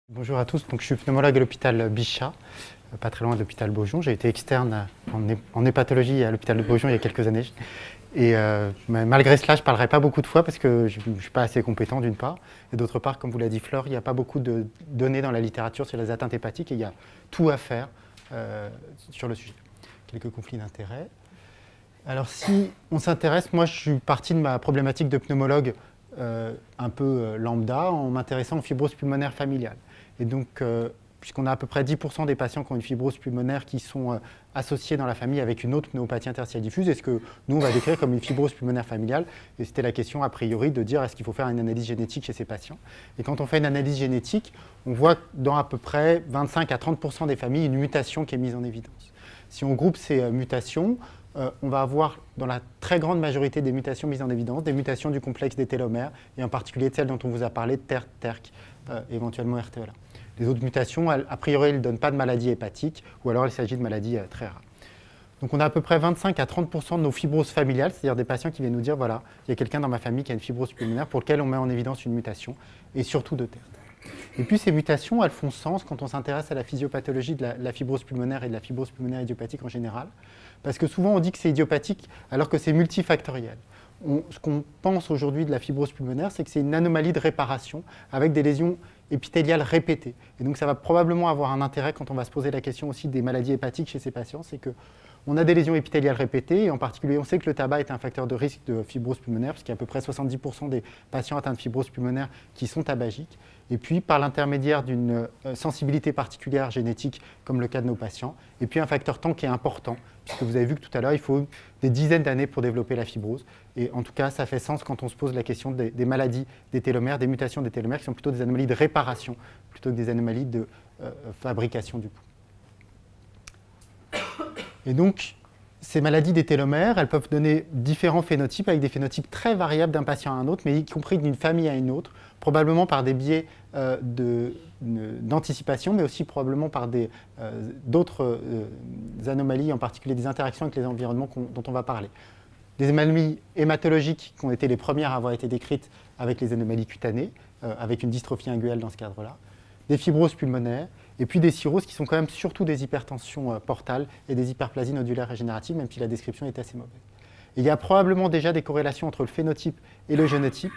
Bonjour à tous, donc, je suis pneumologue à l'hôpital Bichat, pas très loin de l'hôpital Beaujon. J'ai été externe en hépatologie à l'hôpital de Beaujon il y a quelques années. Et malgré cela, je ne parlerai pas beaucoup de fois parce que je ne suis pas assez compétent d'une part. Et d'autre part, comme vous l'a dit Flore, il n'y a pas beaucoup de données dans la littérature sur les atteintes hépatiques et il y a tout à faire sur le sujet. Quelques conflits d'intérêts. Alors si on s'intéresse, moi je suis parti de ma problématique de pneumologue un peu lambda en m'intéressant aux fibroses pulmonaires familiales. Et donc, puisqu'on a à peu près 10% des patients qui ont une fibrose pulmonaire qui sont associés dans la famille avec une autre pneumopathie interstitielle diffuse, est-ce que nous on va décrire comme une fibrose pulmonaire familiale? Et c'était la question a priori de dire est-ce qu'il faut faire une analyse génétique chez ces patients? Et quand on fait une analyse génétique, on voit dans à peu près 25 à 30% des familles une mutation qui est mise en évidence. Si on groupe ces mutations, on va avoir dans la très grande majorité des mutations mises en évidence, des mutations du complexe des télomères, et en particulier de celles dont on vous a parlé, TERT, TERC, éventuellement RTELA. Les autres mutations, a priori, elles ne donnent pas de maladie hépatique, ou alors il s'agit de maladies très rares. Donc on a à peu près 25 à 30% de nos fibroses familiales, c'est-à-dire des patients qui viennent nous dire, voilà, il y a quelqu'un dans ma famille qui a une fibrose pulmonaire pour lequel on met en évidence une mutation, et surtout de TERT. Et puis ces mutations, elles font sens quand on s'intéresse à la physiopathologie de la fibrose pulmonaire et de la fibrose pulmonaire idiopathique en général, parce que souvent on dit que c'est idiopathique alors que c'est multifactoriel. Ce qu'on pense aujourd'hui de la fibrose pulmonaire, c'est que c'est une anomalie de réparation avec des lésions épithéliales répétées. Et donc ça va probablement avoir un intérêt quand on va se poser la question aussi des maladies hépatiques chez ces patients, c'est qu'on a des lésions épithéliales répétées, et en particulier on sait que le tabac est un facteur de risque de fibrose pulmonaire, parce qu'il y a à peu près 70% des patients atteints de fibrose pulmonaire qui sont tabagiques. Et puis par l'intermédiaire d'une sensibilité particulière génétique, comme le cas de nos patients, et puis un facteur temps qui est important, puisque vous avez vu que tout à l'heure, il faut des dizaines d'années pour développer la fibrose. Et en tout cas, ça fait sens quand on se pose la question des maladies des télomères, des mutations des télomères, qui sont plutôt des anomalies de réparation, plutôt que des anomalies de fabrication du coup. Et donc, ces maladies des télomères, elles peuvent donner différents phénotypes, avec des phénotypes très variables d'un patient à un autre, mais y compris d'une famille à une autre, probablement par des biais d'anticipation, mais aussi probablement par d'autres anomalies, en particulier des interactions avec les environnements dont on va parler. Des anomalies hématologiques qui ont été les premières à avoir été décrites avec les anomalies cutanées, avec une dystrophie inguelle dans ce cadre-là, des fibroses pulmonaires, et puis des cirrhoses qui sont quand même surtout des hypertensions portales et des hyperplasies nodulaires régénératives, même si la description est assez mauvaise. Et il y a probablement déjà des corrélations entre le phénotype et le génotype.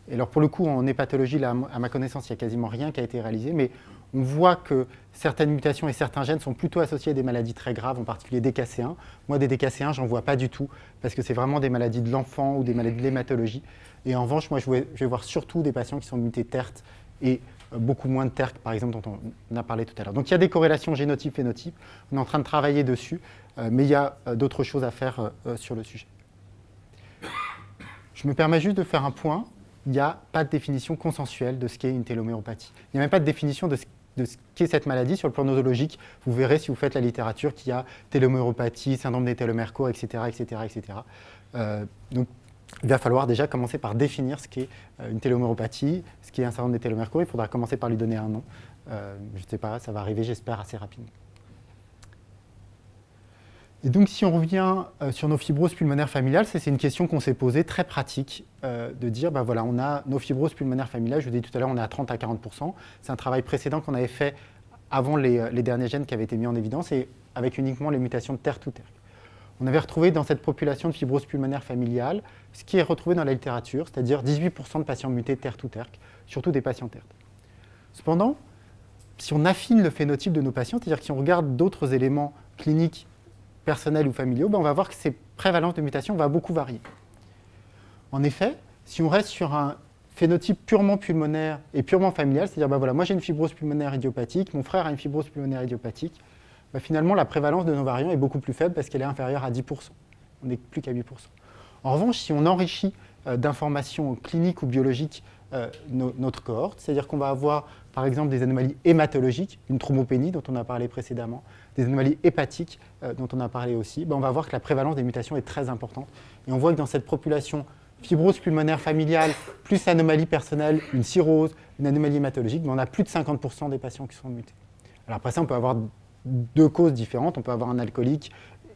Et alors pour le coup, en hépatologie, là, à ma connaissance, il n'y a quasiment rien qui a été réalisé, mais on voit que certaines mutations et certains gènes sont plutôt associés à des maladies très graves, en particulier DKC1. Moi, des DKC1, j'en vois pas du tout, parce que c'est vraiment des maladies de l'enfant ou des maladies de l'hématologie. Et en revanche, moi, je vais voir surtout des patients qui sont mutés TERT et beaucoup moins de TERC, par exemple, dont on a parlé tout à l'heure. Donc il y a des corrélations génotype-phénotype, on est en train de travailler dessus, mais il y a d'autres choses à faire sur le sujet. Je me permets juste de faire un point. Il n'y a pas de définition consensuelle de ce qu'est une téloméropathie. Il n'y a même pas de définition de ce qu'est cette maladie sur le plan nosologique. Vous verrez si vous faites la littérature qu'il y a téloméropathie, syndrome des télomères courts, etc. etc., etc. Donc, il va falloir déjà commencer par définir ce qu'est une téloméropathie, ce qu'est un syndrome des télomères courts. Il faudra commencer par lui donner un nom. Je ne sais pas, ça va arriver, j'espère, assez rapidement. Et donc, si on revient sur nos fibroses pulmonaires familiales, c'est une question qu'on s'est posée, très pratique, de dire, ben voilà, on a nos fibroses pulmonaires familiales, je vous ai dit tout à l'heure, on est à 30 à 40%. C'est un travail précédent qu'on avait fait avant les derniers gènes qui avaient été mis en évidence, et avec uniquement les mutations de TERT ou TERC. On avait retrouvé dans cette population de fibroses pulmonaires familiales ce qui est retrouvé dans la littérature, c'est-à-dire 18% de patients mutés TERT ou TERC, surtout des patients TERT. Cependant, si on affine le phénotype de nos patients, c'est-à-dire que si on regarde d'autres éléments cliniques personnels ou familiaux, ben on va voir que ces prévalences de mutations vont beaucoup varier. En effet, si on reste sur un phénotype purement pulmonaire et purement familial, c'est-à-dire ben voilà, moi j'ai une fibrose pulmonaire idiopathique, mon frère a une fibrose pulmonaire idiopathique, ben finalement la prévalence de nos variants est beaucoup plus faible parce qu'elle est inférieure à 10%. On n'est plus qu'à 8%. En revanche, si on enrichit d'informations cliniques ou biologiques notre cohorte, c'est-à-dire qu'on va avoir par exemple des anomalies hématologiques, une thrombopénie dont on a parlé précédemment, des anomalies hépatiques dont on a parlé aussi, ben on va voir que la prévalence des mutations est très importante. Et on voit que dans cette population fibrose pulmonaire familiale, plus anomalie personnelle, une cirrhose, une anomalie hématologique, ben on a plus de 50% des patients qui sont mutés. Alors après ça, on peut avoir deux causes différentes. On peut avoir un alcoolique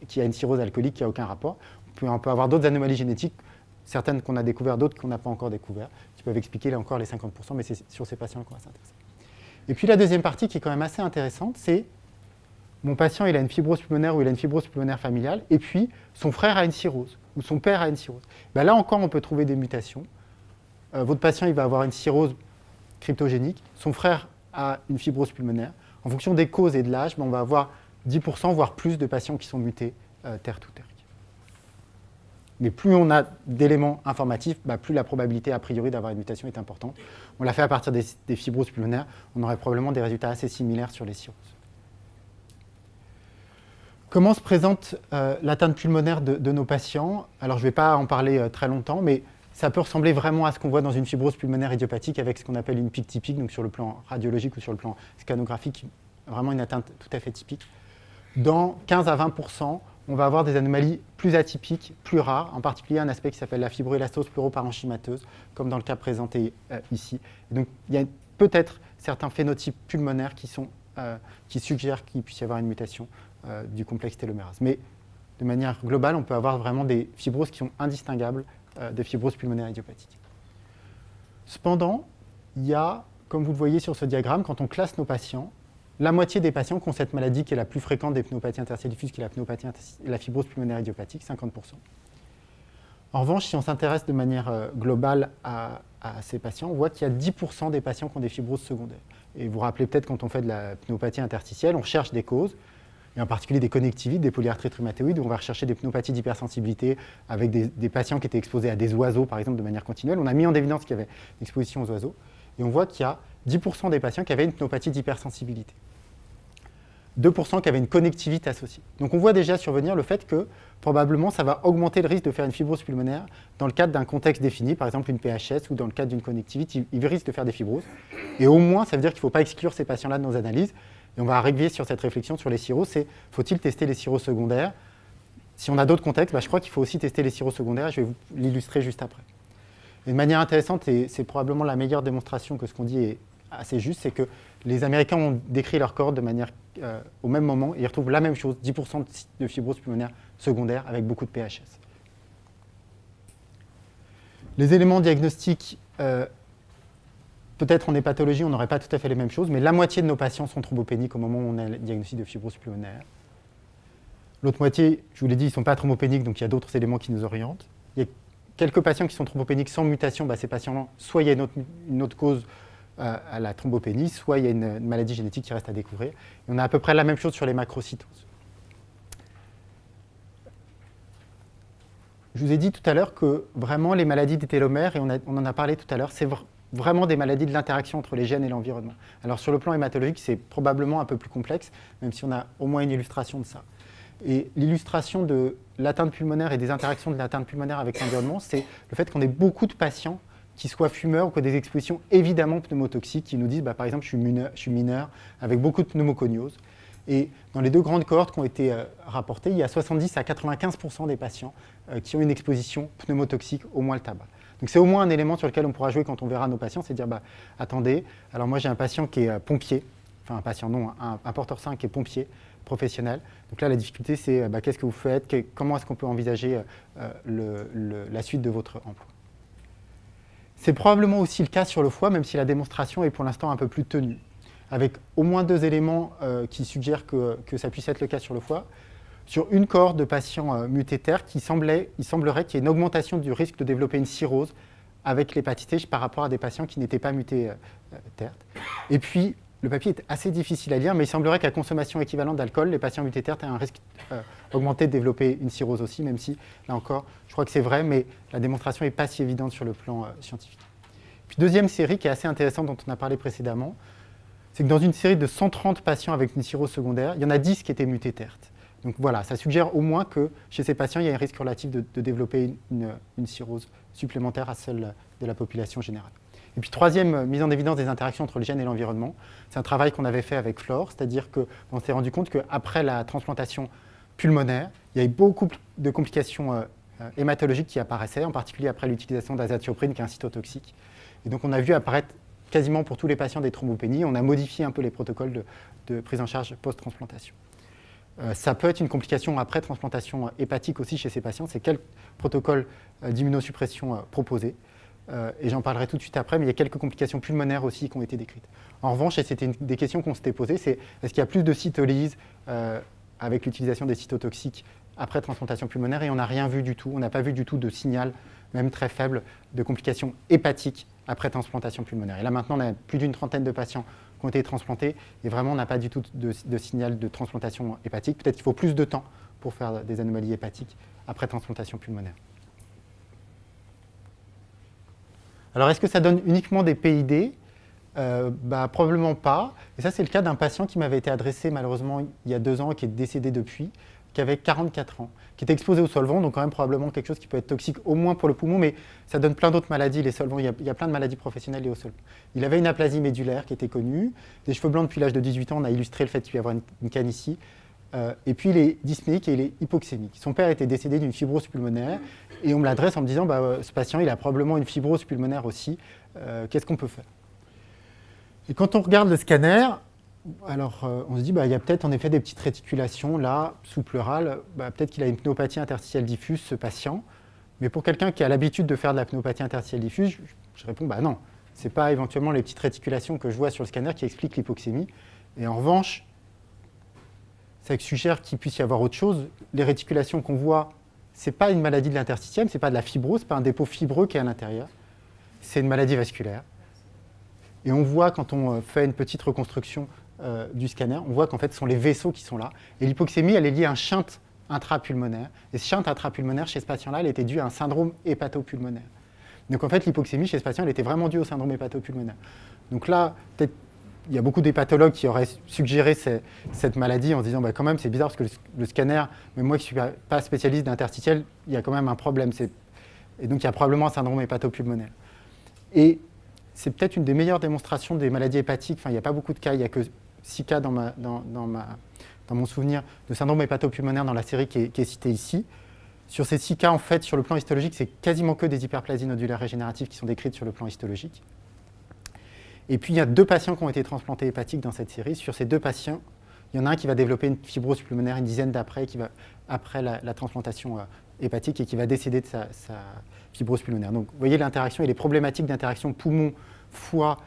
qui a une cirrhose alcoolique qui n'a aucun rapport. On peut avoir d'autres anomalies génétiques, certaines qu'on a découvertes, d'autres qu'on n'a pas encore découvertes, qui peuvent expliquer là encore les 50%, mais c'est sur ces patients qu'on va s'intéresser. Et puis la deuxième partie qui est quand même assez intéressante, c'est mon patient, il a une fibrose pulmonaire ou il a une fibrose pulmonaire familiale, et puis son frère a une cirrhose, ou son père a une cirrhose. Ben là encore, on peut trouver des mutations. Votre patient, il va avoir une cirrhose cryptogénique, son frère a une fibrose pulmonaire. En fonction des causes et de l'âge, on va avoir 10% voire plus de patients qui sont mutés TERT ou TERC. Mais plus on a d'éléments informatifs, plus la probabilité a priori d'avoir une mutation est importante. On l'a fait à partir des fibroses pulmonaires, on aurait probablement des résultats assez similaires sur les cirrhoses. Comment se présente l'atteinte pulmonaire de nos patients? Alors je ne vais pas en parler très longtemps, mais ça peut ressembler vraiment à ce qu'on voit dans une fibrose pulmonaire idiopathique avec ce qu'on appelle une pique typique, donc sur le plan radiologique ou sur le plan scanographique, vraiment une atteinte tout à fait typique. Dans 15 à 20%, on va avoir des anomalies plus atypiques, plus rares, en particulier un aspect qui s'appelle la fibroélastose pleuroparenchymateuse, comme dans le cas présenté ici. Et donc il y a peut-être certains phénotypes pulmonaires qui suggèrent qu'il puisse y avoir une mutation du complexe télomérase. Mais de manière globale, on peut avoir vraiment des fibroses qui sont indistinguables des fibroses pulmonaires idiopathiques. Cependant, il y a, comme vous le voyez sur ce diagramme, quand on classe nos patients, la moitié des patients qui ont cette maladie qui est la plus fréquente des pneumopathies interstitielles diffuses, qui est la fibrose pulmonaire idiopathique, 50%. En revanche, si on s'intéresse de manière globale à ces patients, on voit qu'il y a 10% des patients qui ont des fibroses secondaires. Et vous vous rappelez peut-être quand on fait de la pneumopathie interstitielle, on cherche des causes, et en particulier des connectivites, des polyarthrite rhumatoïdes, où on va rechercher des pneumopathies d'hypersensibilité avec des patients qui étaient exposés à des oiseaux, par exemple, de manière continuelle. On a mis en évidence qu'il y avait une exposition aux oiseaux, et on voit qu'il y a 10% des patients qui avaient une pneumopathie d'hypersensibilité. 2% qui avaient une connectivité associée. Donc on voit déjà survenir le fait que probablement ça va augmenter le risque de faire une fibrose pulmonaire dans le cadre d'un contexte défini, par exemple une PHS ou dans le cadre d'une connectivité, il risque de faire des fibroses. Et au moins, ça veut dire qu'il ne faut pas exclure ces patients-là de nos analyses. Et on va arriver sur cette réflexion sur les cirrhoses, c'est faut-il tester les cirrhoses secondaires? Si on a d'autres contextes, je crois qu'il faut aussi tester les cirrhoses secondaires, je vais vous l'illustrer juste après. Et de manière intéressante, et c'est probablement la meilleure démonstration que ce qu'on dit est assez juste, c'est que les Américains ont décrit leur cohorte de manière au même moment, et ils retrouvent la même chose, 10% de fibrose pulmonaire secondaire avec beaucoup de PHS. Les éléments diagnostiques, peut-être en hépatologie, on n'aurait pas tout à fait les mêmes choses, mais la moitié de nos patients sont thrombopéniques au moment où on a le diagnostic de fibrose pulmonaire. L'autre moitié, je vous l'ai dit, ils ne sont pas thrombopéniques, donc il y a d'autres éléments qui nous orientent. Il y a quelques patients qui sont thrombopéniques sans mutation, ces patients-là, soit il y a une autre cause à la thrombopénie, soit il y a une maladie génétique qui reste à découvrir. Et on a à peu près la même chose sur les macrocytoses. Je vous ai dit tout à l'heure que vraiment les maladies des télomères, et on en a parlé tout à l'heure, c'est vraiment des maladies de l'interaction entre les gènes et l'environnement. Alors sur le plan hématologique, c'est probablement un peu plus complexe, même si on a au moins une illustration de ça. Et l'illustration de l'atteinte pulmonaire et des interactions de l'atteinte pulmonaire avec l'environnement, c'est le fait qu'on ait beaucoup de patients qui soient fumeurs ou qui ont des expositions évidemment pneumotoxiques, qui nous disent, par exemple, je suis mineur, avec beaucoup de pneumoconiose. Et dans les deux grandes cohortes qui ont été rapportées, il y a 70 à 95% des patients qui ont une exposition pneumotoxique, au moins le tabac. Donc c'est au moins un élément sur lequel on pourra jouer quand on verra nos patients, c'est de dire, attendez, alors moi j'ai un patient qui est pompier, enfin un patient non, un porteur sain qui est pompier professionnel. Donc là la difficulté c'est qu'est-ce que vous faites, comment est-ce qu'on peut envisager la suite de votre emploi. C'est probablement aussi le cas sur le foie, même si la démonstration est pour l'instant un peu plus tenue, avec au moins deux éléments qui suggèrent que ça puisse être le cas sur le foie. Sur une cohorte de patients mutés TERT, il semblerait qu'il y ait une augmentation du risque de développer une cirrhose avec l'hépatite C par rapport à des patients qui n'étaient pas mutés TERT. Et puis, le papier est assez difficile à lire, mais il semblerait qu'à consommation équivalente d'alcool, les patients mutés TERT aient un risque augmenté de développer une cirrhose aussi, même si, là encore, je crois que c'est vrai, mais la démonstration n'est pas si évidente sur le plan scientifique. Puis deuxième série qui est assez intéressante, dont on a parlé précédemment, c'est que dans une série de 130 patients avec une cirrhose secondaire, il y en a 10 qui étaient mutés TERT. Donc voilà, ça suggère au moins que chez ces patients, il y a un risque relatif de développer une cirrhose supplémentaire à celle de la population générale. Et puis troisième mise en évidence des interactions entre le gène et l'environnement, c'est un travail qu'on avait fait avec Flore, c'est-à-dire qu'on s'est rendu compte qu'après la transplantation pulmonaire, il y a eu beaucoup de complications hématologiques qui apparaissaient, en particulier après l'utilisation d'azatioprine, qui est un cytotoxique. Et donc on a vu apparaître quasiment pour tous les patients des thrombopénies, on a modifié un peu les protocoles de prise en charge post-transplantation. Ça peut être une complication après transplantation hépatique aussi chez ces patients, c'est quel protocole d'immunosuppression proposer. et j'en parlerai tout de suite après, mais il y a quelques complications pulmonaires aussi qui ont été décrites. En revanche, et c'était une des questions qu'on s'était posées, c'est est-ce qu'il y a plus de cytolyse avec l'utilisation des cytotoxiques après transplantation pulmonaire, et on n'a rien vu du tout, on n'a pas vu du tout de signal, même très faible, de complications hépatiques après transplantation pulmonaire. Et là maintenant, on a plus d'une trentaine de patients qui ont été transplantés, et vraiment on n'a pas du tout de signal de transplantation hépatique. Peut-être qu'il faut plus de temps pour faire des anomalies hépatiques après transplantation pulmonaire. Alors est-ce que ça donne uniquement des PID ? Probablement pas. Et ça, c'est le cas d'un patient qui m'avait été adressé malheureusement il y a 2 ans et qui est décédé depuis, qui avait 44 ans, qui était exposé aux solvants, donc quand même probablement quelque chose qui peut être toxique au moins pour le poumon, mais ça donne plein d'autres maladies, les solvants. Il y a plein de maladies professionnelles liées aux solvants. Il avait une aplasie médulaire qui était connue, des cheveux blancs depuis l'âge de 18 ans, on a illustré le fait qu'il y avait une canne ici, et puis il est dyspnéique et il est hypoxémique. Son père était décédé d'une fibrose pulmonaire, et on me l'adresse en me disant ce patient, il a probablement une fibrose pulmonaire aussi, qu'est-ce qu'on peut faire ? Et quand on regarde le scanner, alors on se dit il y a peut-être en effet des petites réticulations là, sous pleurale, peut-être qu'il a une pneumopathie interstitielle diffuse, ce patient. Mais pour quelqu'un qui a l'habitude de faire de la pneumopathie interstitielle diffuse, je réponds non, ce n'est pas éventuellement les petites réticulations que je vois sur le scanner qui expliquent l'hypoxémie. Et en revanche, ça suggère qu'il puisse y avoir autre chose. Les réticulations qu'on voit, ce n'est pas une maladie de l'interstitium, ce n'est pas de la fibrose, ce n'est pas un dépôt fibreux qui est à l'intérieur, c'est une maladie vasculaire. Et on voit, quand on fait une petite reconstruction du scanner, on voit qu'en fait, ce sont les vaisseaux qui sont là. Et l'hypoxémie, elle est liée à un shunt intrapulmonaire. Et ce shunt intrapulmonaire, chez ce patient-là, elle était due à un syndrome hépatopulmonaire. Donc en fait, l'hypoxémie, chez ce patient, elle était vraiment due au syndrome hépatopulmonaire. Donc là, peut-être, il y a beaucoup d'hépatologues qui auraient suggéré cette maladie en se disant quand même, c'est bizarre parce que le scanner, même moi qui ne suis pas spécialiste d'interstitiel, il y a quand même un problème. Et donc, il y a probablement un syndrome hépatopulmonaire. Et c'est peut-être une des meilleures démonstrations des maladies hépatiques. Enfin, il n'y a pas beaucoup de cas, il n'y a que 6 cas dans mon souvenir de syndrome hépatopulmonaire dans la série qui est citée ici. Sur ces 6 cas, en fait, sur le plan histologique, c'est quasiment que des hyperplasies nodulaires régénératives qui sont décrites sur le plan histologique. Et puis, il y a 2 patients qui ont été transplantés hépatiques dans cette série. Sur ces 2 patients, il y en a un qui va développer une fibrose pulmonaire une dizaine d'après, après la transplantation hépatique et qui va décéder de sa fibrose pulmonaire. Donc, vous voyez l'interaction et les problématiques d'interaction poumon-foie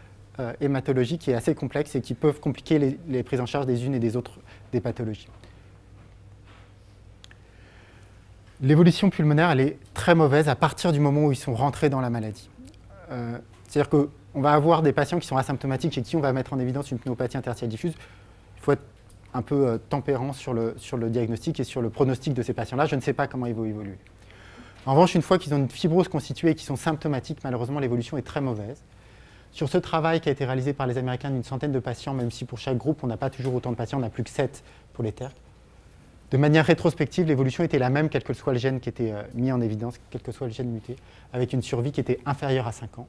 hématologique qui est assez complexe et qui peuvent compliquer les prises en charge des unes et des autres des pathologies. L'évolution pulmonaire, elle est très mauvaise à partir du moment où ils sont rentrés dans la maladie. C'est-à-dire qu'on va avoir des patients qui sont asymptomatiques chez qui on va mettre en évidence une pneumopathie interstitielle diffuse. Il faut être un peu tempérant sur le diagnostic et sur le pronostic de ces patients-là. Je ne sais pas comment ils vont évoluer. En revanche, une fois qu'ils ont une fibrose constituée et qu'ils sont symptomatiques, malheureusement, l'évolution est très mauvaise. Sur ce travail qui a été réalisé par les Américains d'une centaine de patients, même si pour chaque groupe, on n'a pas toujours autant de patients, on n'a plus que 7 pour les TERC, de manière rétrospective, l'évolution était la même, quel que soit le gène qui était mis en évidence, quel que soit le gène muté, avec une survie qui était inférieure à 5 ans.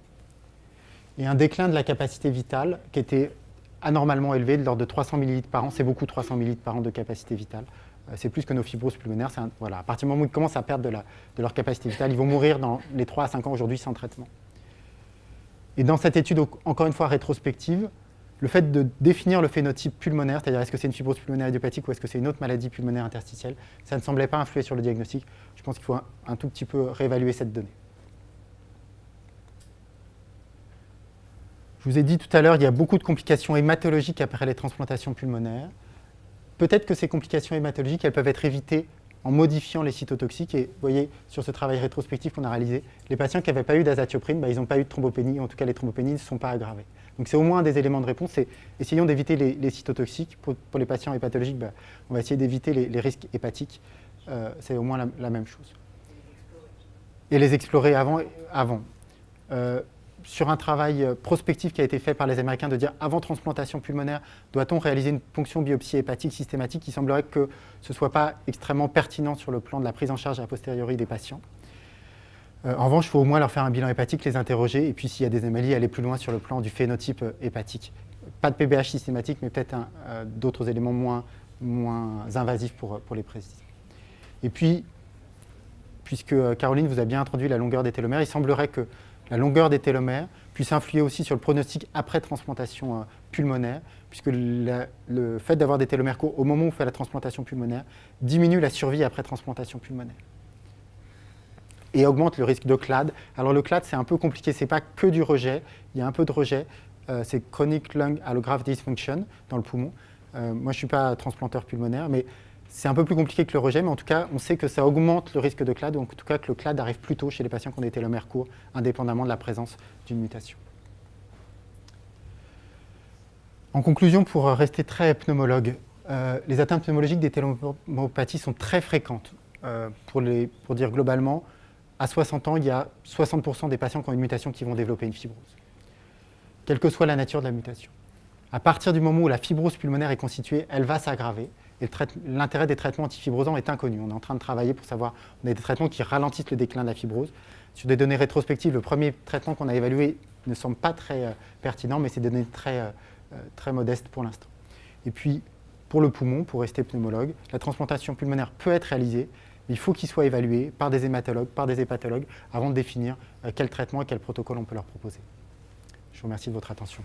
Et un déclin de la capacité vitale qui était anormalement élevé, de l'ordre de 300 ml par an. C'est beaucoup, 300 ml par an de capacité vitale. C'est plus que nos fibroses pulmonaires. À partir du moment où ils commencent à perdre de leur capacité vitale, ils vont mourir dans les 3 à 5 ans aujourd'hui sans traitement. Et dans cette étude, encore une fois rétrospective, le fait de définir le phénotype pulmonaire, c'est-à-dire est-ce que c'est une fibrose pulmonaire idiopathique ou est-ce que c'est une autre maladie pulmonaire interstitielle, ça ne semblait pas influer sur le diagnostic. Je pense qu'il faut un tout petit peu réévaluer cette donnée. Je vous ai dit tout à l'heure, il y a beaucoup de complications hématologiques après les transplantations pulmonaires. Peut-être que ces complications hématologiques, elles peuvent être évitées en modifiant les cytotoxiques. Et vous voyez, sur ce travail rétrospectif qu'on a réalisé, les patients qui n'avaient pas eu d'azatioprine, ils n'ont pas eu de thrombopénie, en tout cas les thrombopénies ne se sont pas aggravées. Donc c'est au moins des éléments de réponse. Essayons d'éviter les cytotoxiques. Pour les patients hépatologiques, on va essayer d'éviter les risques hépatiques. C'est au moins la même chose. Et les explorer avant. Sur un travail prospectif qui a été fait par les Américains de dire avant transplantation pulmonaire, doit-on réaliser une ponction biopsie hépatique systématique, il semblerait que ce ne soit pas extrêmement pertinent sur le plan de la prise en charge a posteriori des patients. En revanche, il faut au moins leur faire un bilan hépatique, les interroger, et puis s'il y a des anomalies, aller plus loin sur le plan du phénotype hépatique. Pas de PBH systématique, mais peut-être d'autres éléments moins invasifs pour les préciser. Et puis, puisque Caroline vous a bien introduit la longueur des télomères, il semblerait que la longueur des télomères puisse influer aussi sur le pronostic après transplantation pulmonaire, puisque le fait d'avoir des télomères courts au moment où on fait la transplantation pulmonaire diminue la survie après transplantation pulmonaire. et augmente le risque de CLAD. Alors le CLAD, c'est un peu compliqué, ce n'est pas que du rejet, il y a un peu de rejet. C'est Chronic Lung Allograft Dysfunction dans le poumon. Moi, je ne suis pas transplanteur pulmonaire, mais c'est un peu plus compliqué que le rejet, mais en tout cas, on sait que ça augmente le risque de CLAD, ou en tout cas que le CLAD arrive plus tôt chez les patients qui ont des télomères courts, indépendamment de la présence d'une mutation. En conclusion, pour rester très pneumologue, les atteintes pneumologiques des télomopathies sont très fréquentes. Pour dire globalement, à 60 ans, il y a 60% des patients qui ont une mutation qui vont développer une fibrose, quelle que soit la nature de la mutation. À partir du moment où la fibrose pulmonaire est constituée, elle va s'aggraver. Et l'intérêt des traitements antifibrosants est inconnu. On est en train de travailler pour savoir, on a des traitements qui ralentissent le déclin de la fibrose. Sur des données rétrospectives, le premier traitement qu'on a évalué ne semble pas très pertinent, mais c'est des données très modestes pour l'instant. Et puis, pour le poumon, pour rester pneumologue, la transplantation pulmonaire peut être réalisée, mais il faut qu'il soit évalué par des hématologues, par des hépatologues, avant de définir quel traitement et quel protocole on peut leur proposer. Je vous remercie de votre attention.